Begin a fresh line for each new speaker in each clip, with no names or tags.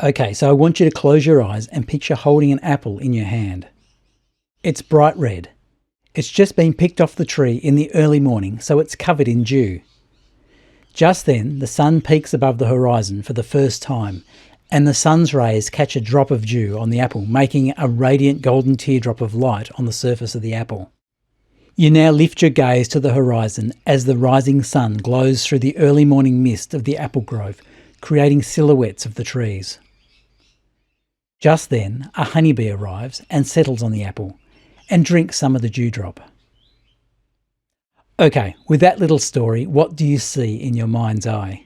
Okay, so I want you to close your eyes and picture holding an apple in your hand. It's bright red. It's just been picked off the tree in the early morning, so it's covered in dew. Just then, the sun peaks above the horizon for the first time, and the sun's rays catch a drop of dew on the apple, making a radiant golden teardrop of light on the surface of the apple. You now lift your gaze to the horizon as the rising sun glows through the early morning mist of the apple grove, creating silhouettes of the trees. Just then, a honeybee arrives and settles on the apple and drinks some of the dewdrop. Okay, with that little story, what do you see in your mind's eye?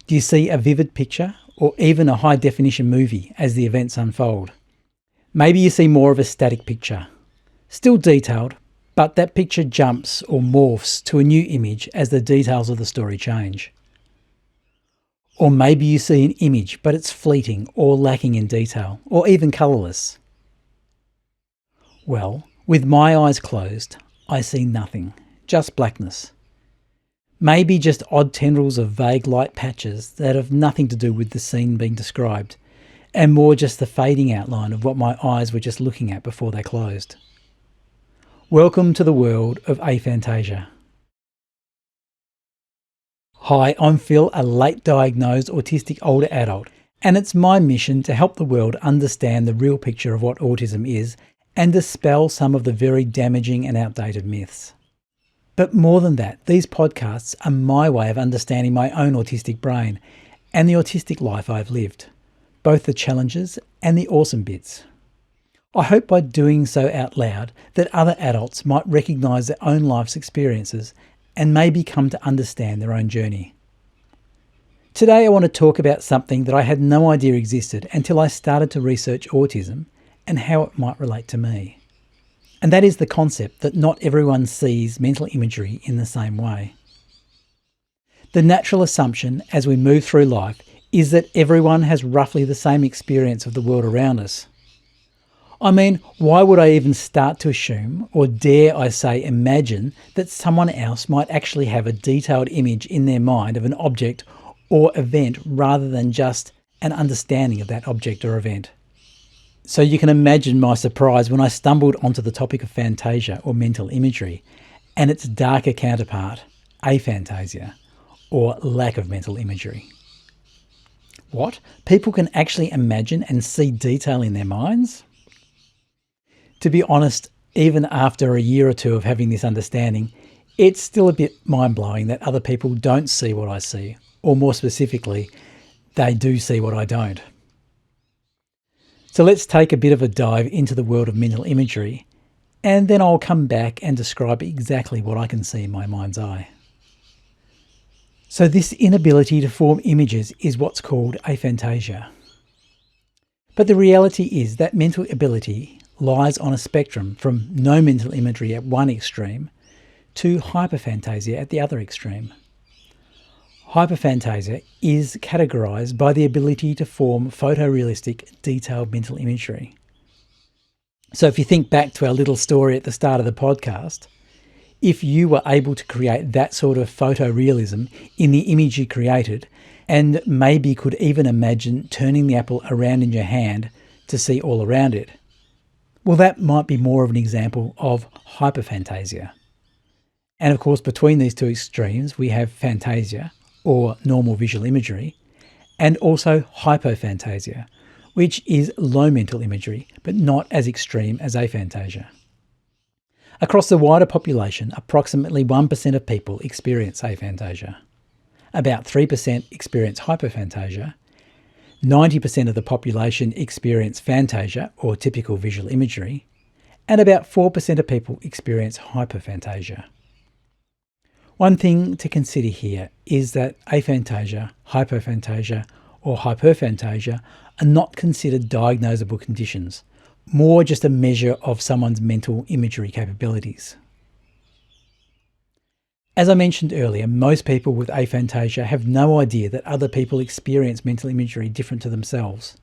Do you see a vivid picture or even a high-definition movie as the events unfold? Maybe you see more of a static picture, still detailed, but that picture jumps or morphs to a new image as the details of the story change. Or maybe you see an image, but it's fleeting or lacking in detail, or even colourless. Well, with my eyes closed, I see nothing, just blackness. Maybe just odd tendrils of vague light patches that have nothing to do with the scene being described, and more just the fading outline of what my eyes were just looking at before they closed. Welcome to the world of aphantasia. Hi, I'm Phil, a late diagnosed autistic older adult, and it's my mission to help the world understand the real picture of what autism is and dispel some of the very damaging and outdated myths. But more than that, these podcasts are my way of understanding my own autistic brain and the autistic life I've lived, both the challenges and the awesome bits. I hope by doing so out loud that other adults might recognise their own life's experiences and maybe come to understand their own journey. Today I want to talk about something that I had no idea existed until I started to research autism and how it might relate to me. And that is the concept that not everyone sees mental imagery in the same way. The natural assumption as we move through life is that everyone has roughly the same experience of the world around us. I mean, why would I even start to assume, or dare I say imagine, that someone else might actually have a detailed image in their mind of an object or event rather than just an understanding of that object or event? So you can imagine my surprise when I stumbled onto the topic of phantasia or mental imagery and its darker counterpart, aphantasia, or lack of mental imagery. What? People can actually imagine and see detail in their minds? To be honest, even after a year or two of having this understanding, it's still a bit mind-blowing that other people don't see what I see, or more specifically, they do see what I don't. So let's take a bit of a dive into the world of mental imagery, and then I'll come back and describe exactly what I can see in my mind's eye. So this inability to form images is what's called aphantasia. But the reality is that mental ability lies on a spectrum from no mental imagery at one extreme to hyperphantasia at the other extreme. Hyperphantasia is categorised by the ability to form photorealistic, detailed mental imagery. So if you think back to our little story at the start of the podcast, if you were able to create that sort of photorealism in the image you created, and maybe could even imagine turning the apple around in your hand to see all around it, well, that might be more of an example of hyperphantasia. And of course, between these two extremes, we have phantasia, or normal visual imagery, and also hypophantasia, which is low mental imagery, but not as extreme as aphantasia. Across the wider population, approximately 1% of people experience aphantasia. About 3% experience hyperphantasia. 90% of the population experience phantasia, or typical visual imagery, and about 4% of people experience hyperphantasia. One thing to consider here is that aphantasia, hypophantasia, or hyperphantasia are not considered diagnosable conditions, more just a measure of someone's mental imagery capabilities. As I mentioned earlier, most people with aphantasia have no idea that other people experience mental imagery different to themselves.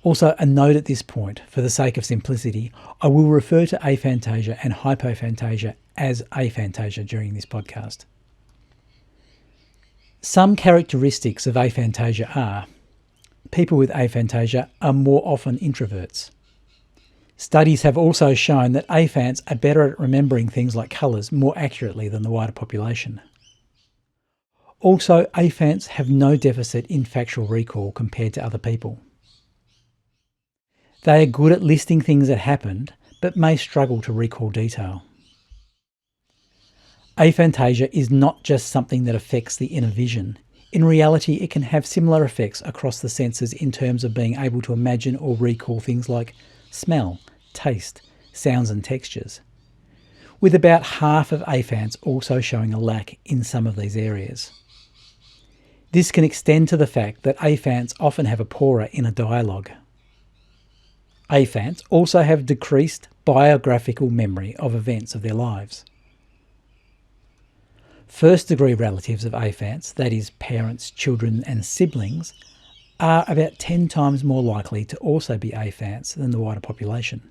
Also, a note at this point, for the sake of simplicity, I will refer to aphantasia and hypophantasia as aphantasia during this podcast. Some characteristics of aphantasia are People with aphantasia are more often introverts. Studies have also shown that aphants are better at remembering things like colours more accurately than the wider population. Also, aphants have no deficit in factual recall compared to other people. They are good at listing things that happened, but may struggle to recall detail. Aphantasia is not just something that affects the inner vision. In reality, it can have similar effects across the senses in terms of being able to imagine or recall things like smell, taste, sounds and textures, with about half of aphants also showing a lack in some of these areas. This can extend to the fact that aphants often have a poorer inner dialogue. Aphants also have decreased biographical memory of events of their lives. First-degree relatives of aphants, that is, parents, children and siblings, are about 10 times more likely to also be aphants than the wider population.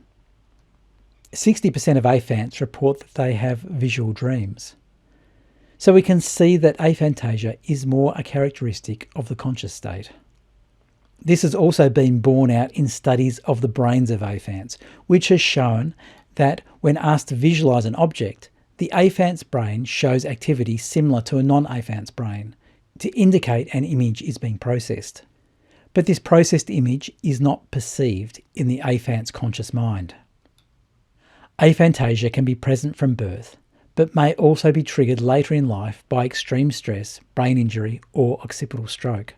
60% of aphants report that they have visual dreams. So we can see that aphantasia is more a characteristic of the conscious state. This has also been borne out in studies of the brains of aphants, which has shown that when asked to visualise an object, the aphant's brain shows activity similar to a non-aphant's brain to indicate an image is being processed. But this processed image is not perceived in the aphant's conscious mind. Aphantasia can be present from birth, but may also be triggered later in life by extreme stress, brain injury, or occipital stroke.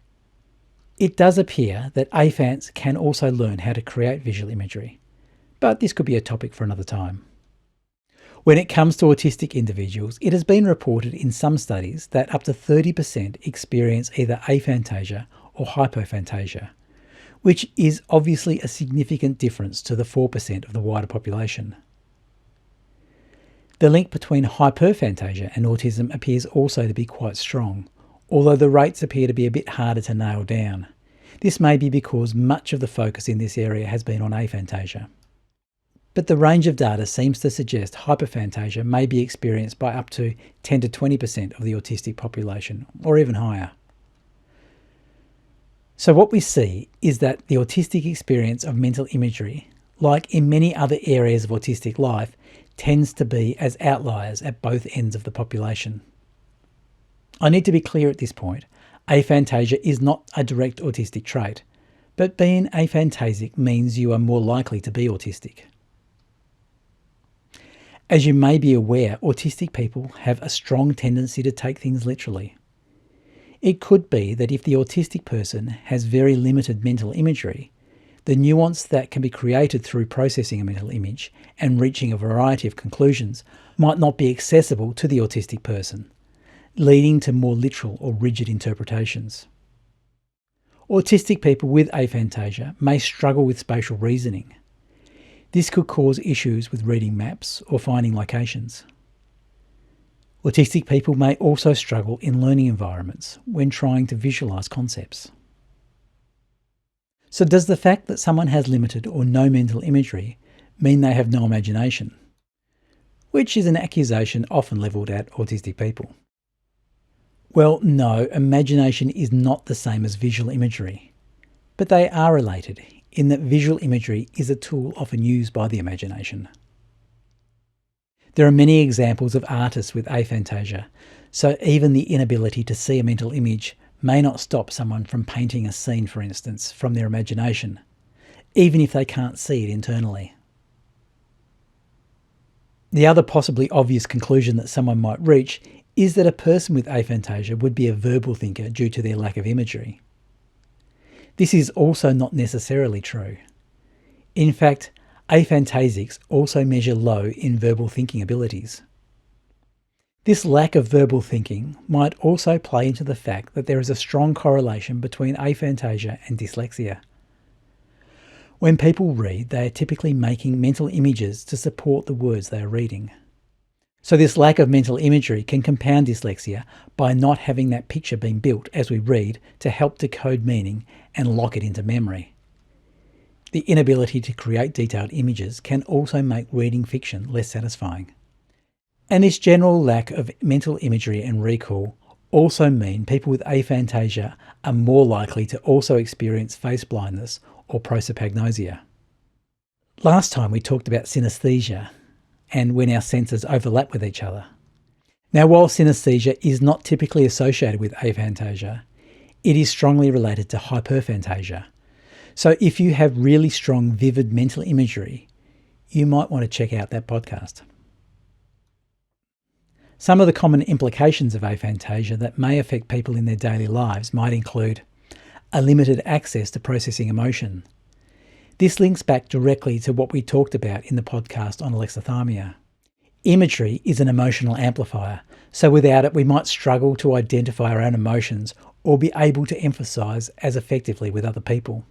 It does appear that aphants can also learn how to create visual imagery, but this could be a topic for another time. When it comes to autistic individuals, it has been reported in some studies that up to 30% experience either aphantasia or hyperphantasia, which is obviously a significant difference to the 4% of the wider population. The link between hyperphantasia and autism appears also to be quite strong, although the rates appear to be a bit harder to nail down. This may be because much of the focus in this area has been on aphantasia. But the range of data seems to suggest hyperphantasia may be experienced by up to 10 to 20% of the autistic population, or even higher. So what we see is that the autistic experience of mental imagery, like in many other areas of autistic life, tends to be as outliers at both ends of the population. I need to be clear at this point. Aphantasia is not a direct autistic trait, but being aphantasic means you are more likely to be autistic. As you may be aware, autistic people have a strong tendency to take things literally. It could be that if the autistic person has very limited mental imagery, the nuance that can be created through processing a mental image and reaching a variety of conclusions might not be accessible to the autistic person, leading to more literal or rigid interpretations. Autistic people with aphantasia may struggle with spatial reasoning. This could cause issues with reading maps or finding locations. Autistic people may also struggle in learning environments when trying to visualise concepts. So does the fact that someone has limited or no mental imagery mean they have no imagination? Which is an accusation often levelled at autistic people. Well, no, imagination is not the same as visual imagery, but they are related in that visual imagery is a tool often used by the imagination. There are many examples of artists with aphantasia, so even the inability to see a mental image may not stop someone from painting a scene, for instance, from their imagination, even if they can't see it internally. The other possibly obvious conclusion that someone might reach is that a person with aphantasia would be a verbal thinker due to their lack of imagery. This is also not necessarily true. In fact, aphantasics also measure low in verbal thinking abilities. This lack of verbal thinking might also play into the fact that there is a strong correlation between aphantasia and dyslexia. When people read, they are typically making mental images to support the words they are reading. So this lack of mental imagery can compound dyslexia by not having that picture being built as we read to help decode meaning and lock it into memory. The inability to create detailed images can also make reading fiction less satisfying. And this general lack of mental imagery and recall also mean people with aphantasia are more likely to also experience face blindness or prosopagnosia. Last time we talked about synesthesia and when our senses overlap with each other. Now, while synesthesia is not typically associated with aphantasia, it is strongly related to hyperphantasia. So if you have really strong, vivid mental imagery, you might want to check out that podcast. Some of the common implications of aphantasia that may affect people in their daily lives might include a limited access to processing emotion. This links back directly to what we talked about in the podcast on Alexithymia. Imagery is an emotional amplifier, so without it we might struggle to identify our own emotions or be able to empathise as effectively with other people.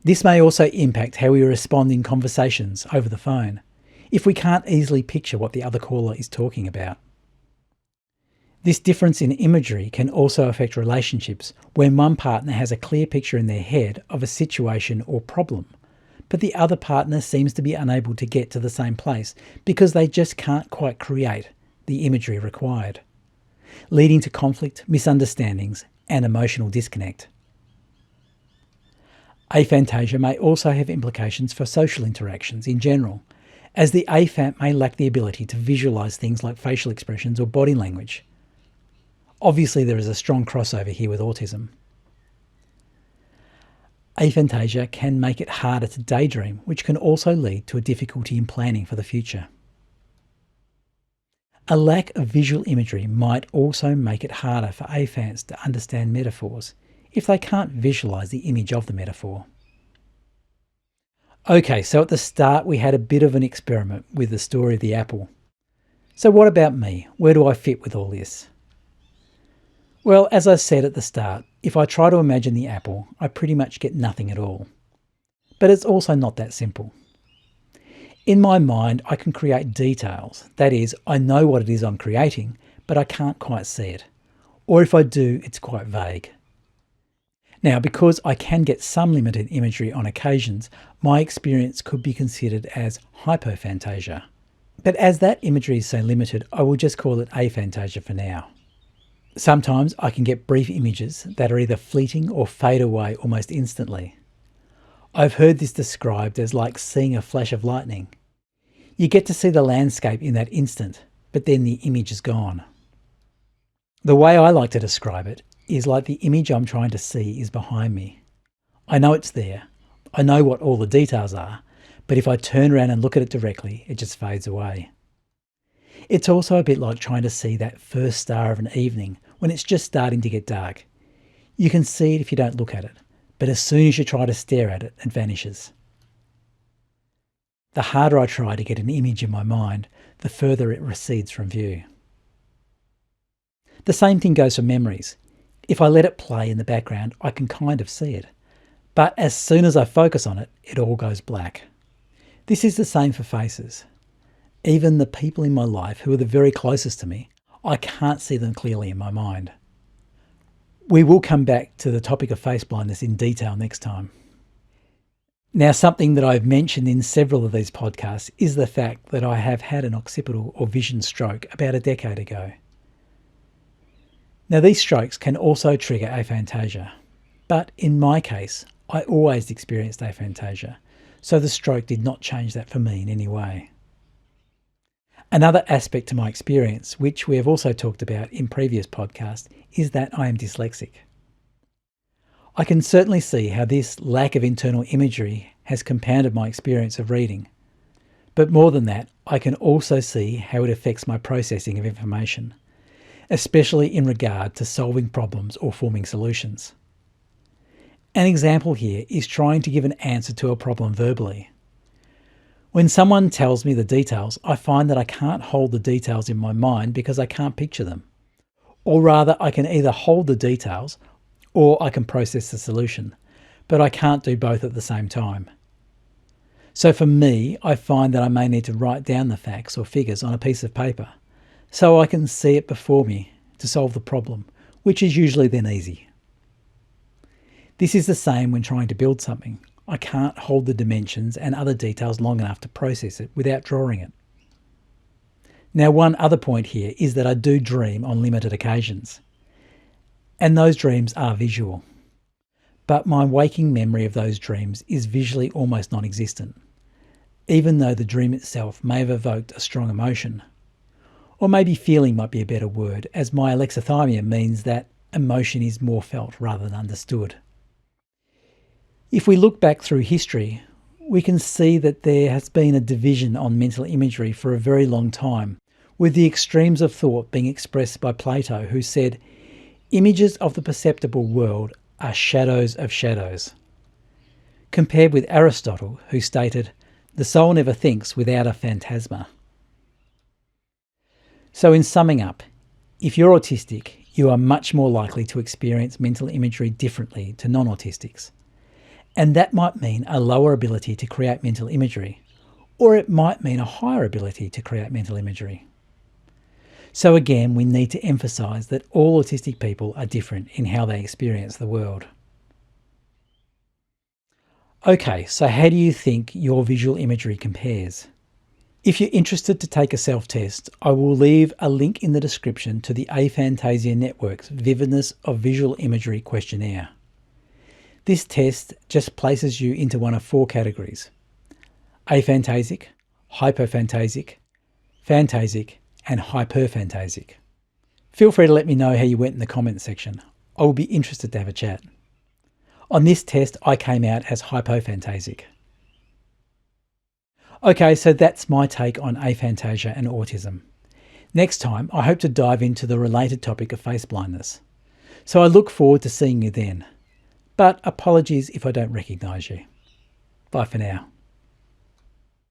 This may also impact how we respond in conversations over the phone, if we can't easily picture what the other caller is talking about. This difference in imagery can also affect relationships when one partner has a clear picture in their head of a situation or problem, but the other partner seems to be unable to get to the same place because they just can't quite create the imagery required, leading to conflict, misunderstandings, and emotional disconnect. Aphantasia may also have implications for social interactions in general, as the aphant may lack the ability to visualise things like facial expressions or body language. Obviously, there is a strong crossover here with autism. Aphantasia can make it harder to daydream, which can also lead to a difficulty in planning for the future. A lack of visual imagery might also make it harder for aphants to understand metaphors if they can't visualise the image of the metaphor. Okay, so at the start we had a bit of an experiment with the story of the apple. So what about me? Where do I fit with all this? Well, as I said at the start, if I try to imagine the apple, I pretty much get nothing at all. But it's also not that simple. In my mind, I can create details. That is, I know what it is I'm creating, but I can't quite see it. Or if I do, it's quite vague. Now, because I can get some limited imagery on occasions, my experience could be considered as hyperphantasia. But as that imagery is so limited, I will just call it aphantasia for now. Sometimes I can get brief images that are either fleeting or fade away almost instantly. I've heard this described as like seeing a flash of lightning. You get to see the landscape in that instant, but then the image is gone. The way I like to describe it is like the image I'm trying to see is behind me. I know it's there. I know what all the details are, but if I turn around and look at it directly, it just fades away. It's also a bit like trying to see that first star of an evening when it's just starting to get dark. You can see it if you don't look at it, but as soon as you try to stare at it, it vanishes. The harder I try to get an image in my mind, the further it recedes from view. The same thing goes for memories. If I let it play in the background, I can kind of see it. But as soon as I focus on it, it all goes black. This is the same for faces. Even the people in my life who are the very closest to me, I can't see them clearly in my mind. We will come back to the topic of face blindness in detail next time. Now, something that I've mentioned in several of these podcasts is the fact that I have had an occipital or vision stroke about a decade ago. Now, these strokes can also trigger aphantasia, but in my case, I always experienced aphantasia, so the stroke did not change that for me in any way. Another aspect to my experience, which we have also talked about in previous podcasts, is that I am dyslexic. I can certainly see how this lack of internal imagery has compounded my experience of reading. But more than that, I can also see how it affects my processing of information, especially in regard to solving problems or forming solutions. An example here is trying to give an answer to a problem verbally. When someone tells me the details, I find that I can't hold the details in my mind because I can't picture them. Or rather, I can either hold the details or I can process the solution, but I can't do both at the same time. So for me, I find that I may need to write down the facts or figures on a piece of paper so I can see it before me to solve the problem, which is usually then easy. This is the same when trying to build something. I can't hold the dimensions and other details long enough to process it without drawing it. Now, one other point here is that I do dream on limited occasions. and those dreams are visual. But my waking memory of those dreams is visually almost non-existent, even though the dream itself may have evoked a strong emotion. Or maybe feeling might be a better word, as my Alexithymia means that emotion is more felt rather than understood. If we look back through history, we can see that there has been a division on mental imagery for a very long time, with the extremes of thought being expressed by Plato, who said, "Images of the perceptible world are shadows of shadows," compared with Aristotle, who stated, "The soul never thinks without a phantasma." So in summing up, if you're autistic, you are much more likely to experience mental imagery differently to non-autistics. And that might mean a lower ability to create mental imagery, or it might mean a higher ability to create mental imagery. So again, we need to emphasise that all autistic people are different in how they experience the world. Okay, so how do you think your visual imagery compares? If you're interested to take a self-test, I will leave a link in the description to the Aphantasia Network's Vividness of Visual Imagery questionnaire. This test just places you into one of 4 categories: aphantasic, hyperphantasic, phantasic, and hyperphantasic. Feel free to let me know how you went in the comments section. I will be interested to have a chat. On this test, I came out as hypophantasic. Okay, so that's my take on aphantasia and autism. Next time, I hope to dive into the related topic of face blindness. So I look forward to seeing you then. But apologies if I don't recognise you. Bye for now.